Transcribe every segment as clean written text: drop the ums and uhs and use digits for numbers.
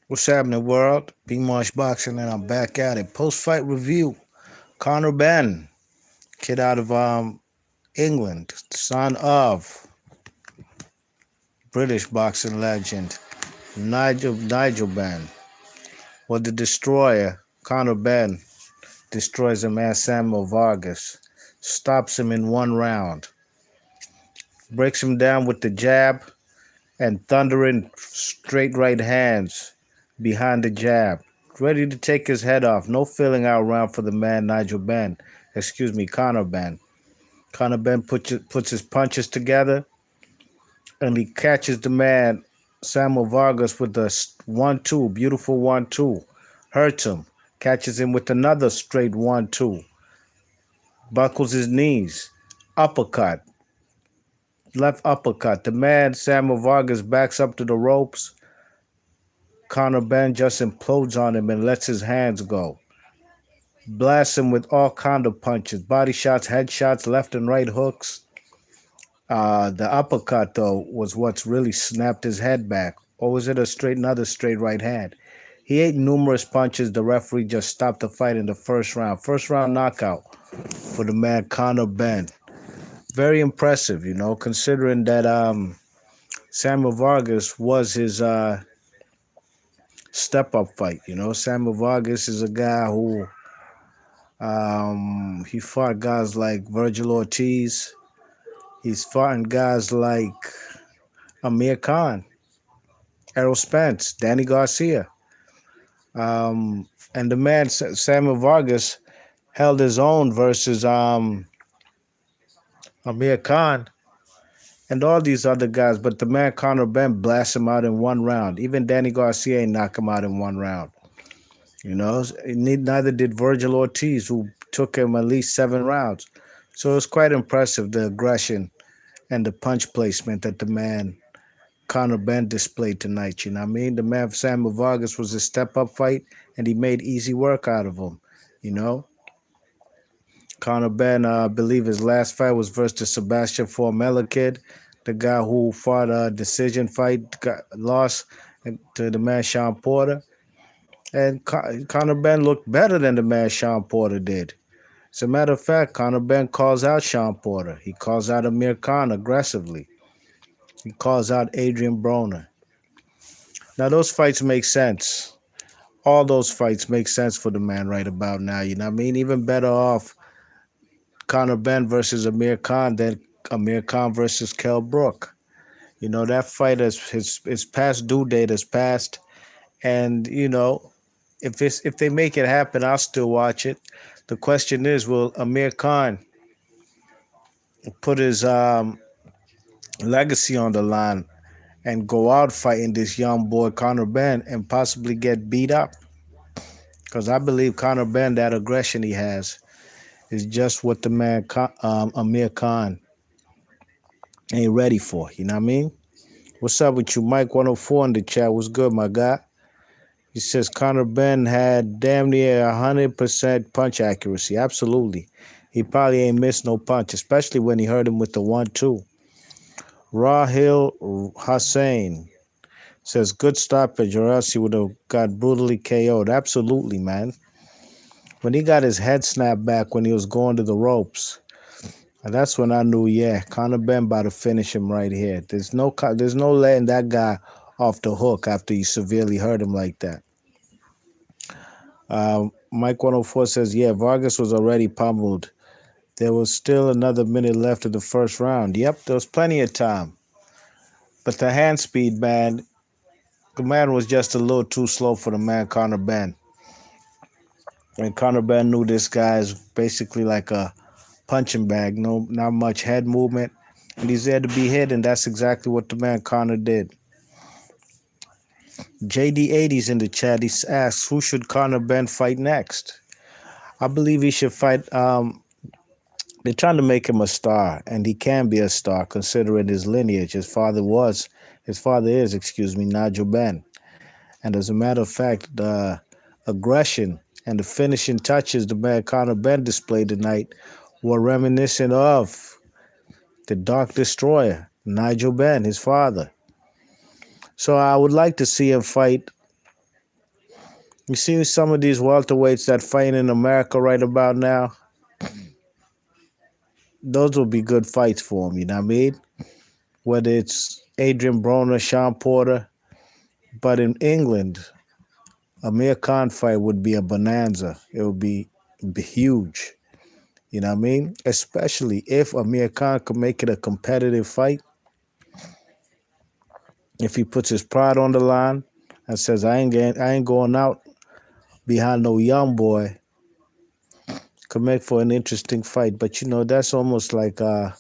What's happening, world? B Marsh Boxing, and I'm back at it. Post fight review. Conor Benn, kid out of England, son of British boxing legend Nigel Benn. Well, the destroyer, Conor Benn, destroys a man, Samuel Vargas, stops him in one round, breaks him down with the jab and thundering straight right hands behind the jab, ready to take his head off. No feeling out round for the man Conor Benn. Conor Benn puts his punches together and he catches the man Samuel Vargas with a 1-2, beautiful 1-2. Hurts him, catches him with another straight 1-2, buckles his knees, uppercut, left uppercut. The man Samuel Vargas backs up to the ropes. Conor Benn just implodes on him and lets his hands go. Blasts him with all kind of punches, body shots, head shots, left and right hooks. The uppercut, though, was what's really snapped his head back. Or was it another straight right hand? He ate numerous punches. The referee just stopped the fight in the first round. First round knockout for the man Conor Benn. Very impressive, considering that Samuel Vargas was his step up fight. Samuel Vargas is a guy who he fought guys like Virgil Ortiz. He's fought guys like Amir Khan, Errol Spence, Danny Garcia. And the man Samuel Vargas held his own versus Amir Khan and all these other guys. But the man Conor Benn blasted him out in one round. Even Danny Garcia ain't knock him out in one round. Neither did Virgil Ortiz, who took him at least 7 rounds. So it's quite impressive, the aggression and the punch placement that the man Conor Benn displayed tonight. You know what I mean? The man Samuel Vargas was a step-up fight, and he made easy work out of him. You know, Conor Benn, I believe his last fight was versus the Sebastian Formella kid, the guy who fought a decision fight, lost to the man Sean Porter. And Conor Benn looked better than the man Sean Porter did. As a matter of fact, Conor Benn calls out Sean Porter. He calls out Amir Khan aggressively. He calls out Adrian Broner. Now, those fights make sense. All those fights make sense for the man right about now. You know what I mean? Even better off Conor Benn versus Amir Khan than Amir Khan versus Kell Brook. That fight, his past due date has passed. And, if they make it happen, I'll still watch it. The question is, will Amir Khan put his legacy on the line and go out fighting this young boy Conor Benn and possibly get beat up? Because I believe Conor Benn, that aggression he has, is just what the man Amir Khan ain't ready for. You know what I mean? What's up with you? Mike 104 in the chat. What's good, my guy? He says Conor Benn had damn near 100% punch accuracy. Absolutely. He probably ain't missed no punch, especially when he hurt him with the 1-2. Rahil Hussein says, good stoppage or else he would have got brutally KO'd. Absolutely, man. When he got his head snapped back when he was going to the ropes, and that's when I knew, yeah, Conor Benn about to finish him right here. There's no letting that guy off the hook after you severely hurt him like that. Mike 104 says, yeah, Vargas was already pummeled. There was still another minute left of the first round. Yep, there was plenty of time. But the hand speed, man, the man was just a little too slow for the man Conor Benn. And Conor Benn knew this guy is basically like a punching bag, not much head movement. And he's there to be hit, and that's exactly what the man Conor did. JD80's in the chat. He asks, who should Conor Benn fight next? I believe he should fight. They're trying to make him a star, and he can be a star considering his lineage. His father is, Nigel Benn. And as a matter of fact, the aggression and the finishing touches the man Conor Benn displayed tonight were reminiscent of the Dark Destroyer, Nigel Benn, his father. So I would like to see him fight You see some of these welterweights that fight in America right about now, those will be good fights for them, you know what I mean? Whether it's Adrian Broner, Sean Porter, but in England, Amir Khan fight would be a bonanza. It would be huge. You know what I mean? Especially if Amir Khan could make it a competitive fight, if he puts his pride on the line and says, I ain't going out behind no young boy, could make for an interesting fight. But that's almost like a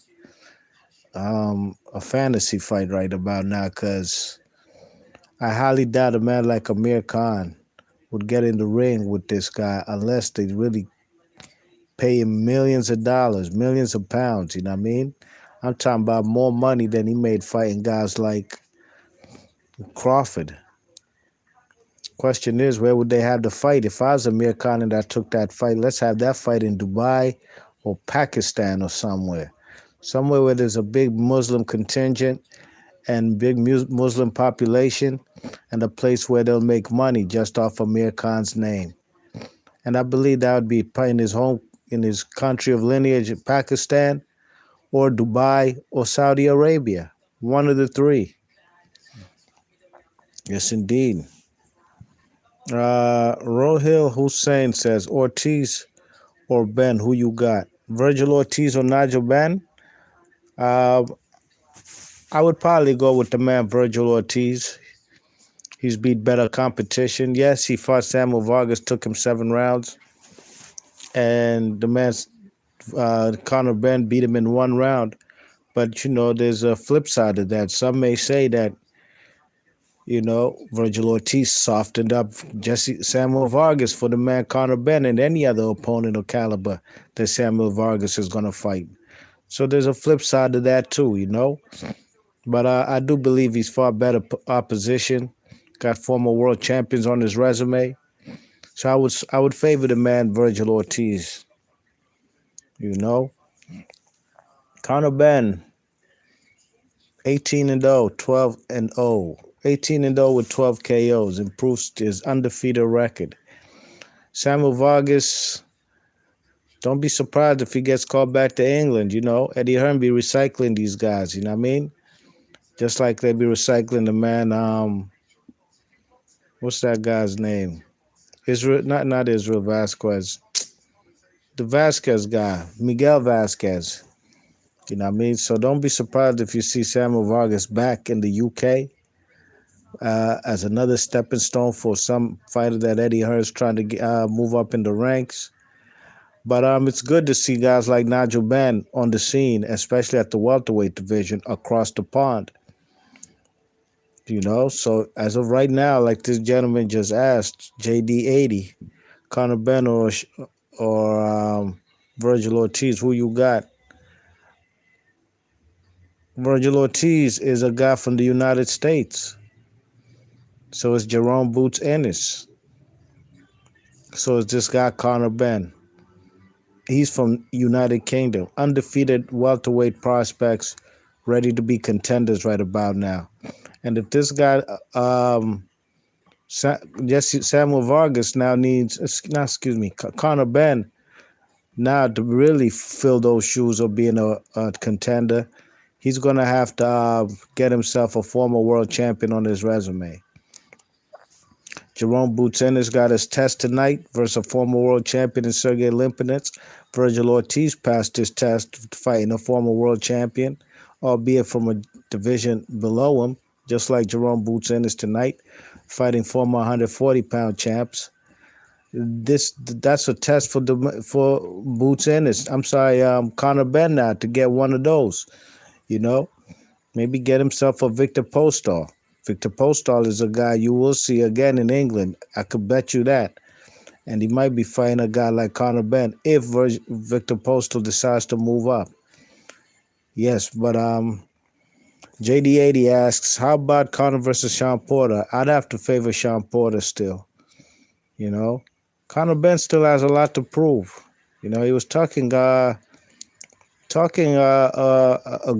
fantasy fight right about now, because I highly doubt a man like Amir Khan would get in the ring with this guy unless they really pay him millions of dollars, millions of pounds, you know what I mean? I'm talking about more money than he made fighting guys like Crawford. Question is, where would they have the fight? If I was Amir Khan and I took that fight, let's have that fight in Dubai or Pakistan or somewhere. Somewhere where there's a big Muslim contingent and big Muslim population, and a place where they'll make money just off Amir Khan's name. And I believe that would be in his country of lineage, Pakistan, or Dubai, or Saudi Arabia. One of the three. Yes, indeed. Rohil Hussein says, Ortiz or Benn, who you got? Virgil Ortiz or Nigel Benn? Uh, I would probably go with the man Virgil Ortiz. He's beat better competition. Yes, he fought Samuel Vargas, took him 7 rounds. And the man's Conor Benn beat him in 1 round. But, there's a flip side of that. Some may say that, Virgil Ortiz softened up Samuel Vargas for the man Conor Benn and any other opponent of caliber that Samuel Vargas is going to fight. So there's a flip side to that too. But I do believe he's far better opposition. Got former world champions on his resume. So I would favor the man Virgil Ortiz. Conor Benn, 18-0, 12-0. 18-0 with 12 KOs, improves his undefeated record. Samuel Vargas, don't be surprised if he gets called back to England. Eddie Hearn be recycling these guys, you know what I mean? Just like they be recycling the man, what's that guy's name? Israel, not Israel Vasquez. The Vasquez guy, Miguel Vasquez. You know what I mean? So don't be surprised if you see Samuel Vargas back in the UK as another stepping stone for some fighter that Eddie Hearn's trying to move up in the ranks. But it's good to see guys like Nigel Benn on the scene, especially at the welterweight division across the pond. So as of right now, like this gentleman just asked, JD80, Conor Benn or Virgil Ortiz, who you got? Virgil Ortiz is a guy from the United States. So is Jerome Boots Ennis. So is this guy Conor Benn. He's from United Kingdom. Undefeated welterweight prospects ready to be contenders right about now. And if this guy, Samuel Vargas now needs, Conor Benn now to really fill those shoes of being a contender, he's going to have to get himself a former world champion on his resume. Jerome Boots Ennis got his test tonight versus a former world champion Sergey Limpinets. Virgil Ortiz passed his test fighting a former world champion, albeit from a division below him, just like Jerome Boots Ennis tonight, fighting former 140-pound champs. That's a test for Boots Ennis. I'm sorry, Conor Benn now to get one of those. Maybe get himself a Victor Postol. Victor Postol is a guy you will see again in England. I could bet you that. And he might be fighting a guy like Conor Benn if Victor Postol decides to move up. Yes, but JD80 asks, how about Conor versus Sean Porter? I'd have to favor Sean Porter still. Conor Benn still has a lot to prove. He was talking a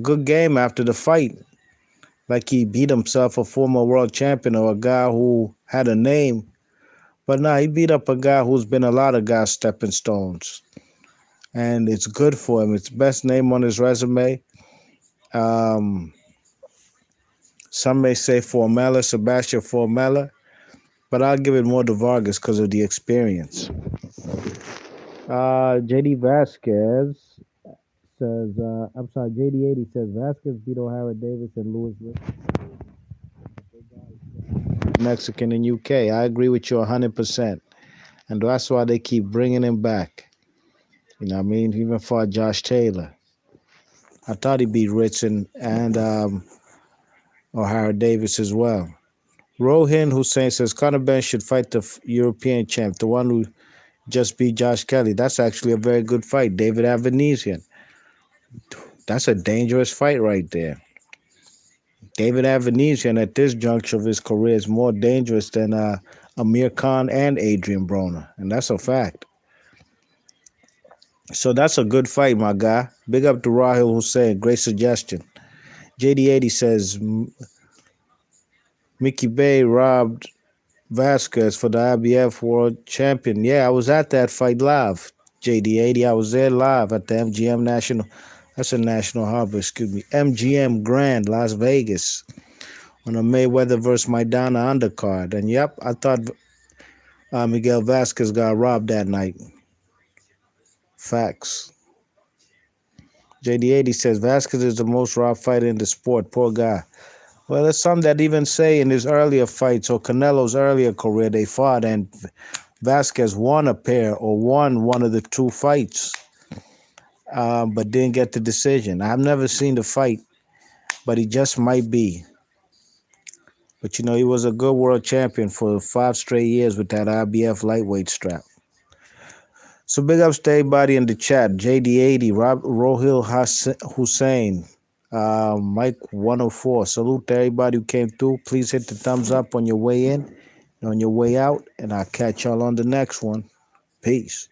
good game after the fight. Like he beat himself, a former world champion or a guy who had a name. But nah, he beat up a guy who's been a lot of guys' stepping stones. And it's good for him. It's best name on his resume. Um, some may say Formella, Sebastian Formella, but I'll give it more to Vargas because of the experience. JD Vasquez says, I'm sorry, JD80 says Vasquez beat O'Hara Davis and Lewis Mexican in UK. I agree with you 100%. And that's why they keep bringing him back. You know what I mean? Even for Josh Taylor. I thought he beat Ritson and O'Hara Davis as well. Rohin Hussein says Conor Benn should fight the European champ, the one who just beat Josh Kelly. That's actually a very good fight. David Avanesian. That's a dangerous fight right there. David Avanesian at this juncture of his career is more dangerous than Amir Khan and Adrian Broner, and that's a fact. So that's a good fight, my guy. Big up to Rahil Hussein. Great suggestion. JD80 says Mickey Bay robbed Vasquez for the IBF World Champion. Yeah, I was at that fight live. JD80, I was there live at the MGM National. That's a National Harbor, excuse me. MGM Grand, Las Vegas, on a Mayweather versus Maidana undercard. And yep, I thought Miguel Vasquez got robbed that night. Facts. JD80 says Vasquez is the most robbed fighter in the sport. Poor guy. Well, there's some that even say in his earlier fights or Canelo's earlier career they fought and Vasquez won a pair or won one of the two fights, but didn't get the decision. I've never seen the fight, but he just might be. But you know, he was a good world champion for 5 straight years with that IBF lightweight strap. So big ups to everybody in the chat. JD80, Rohil Hussein, Mike 104. Salute to everybody who came through. Please hit the thumbs up on your way in and on your way out. And I'll catch y'all on the next one. Peace.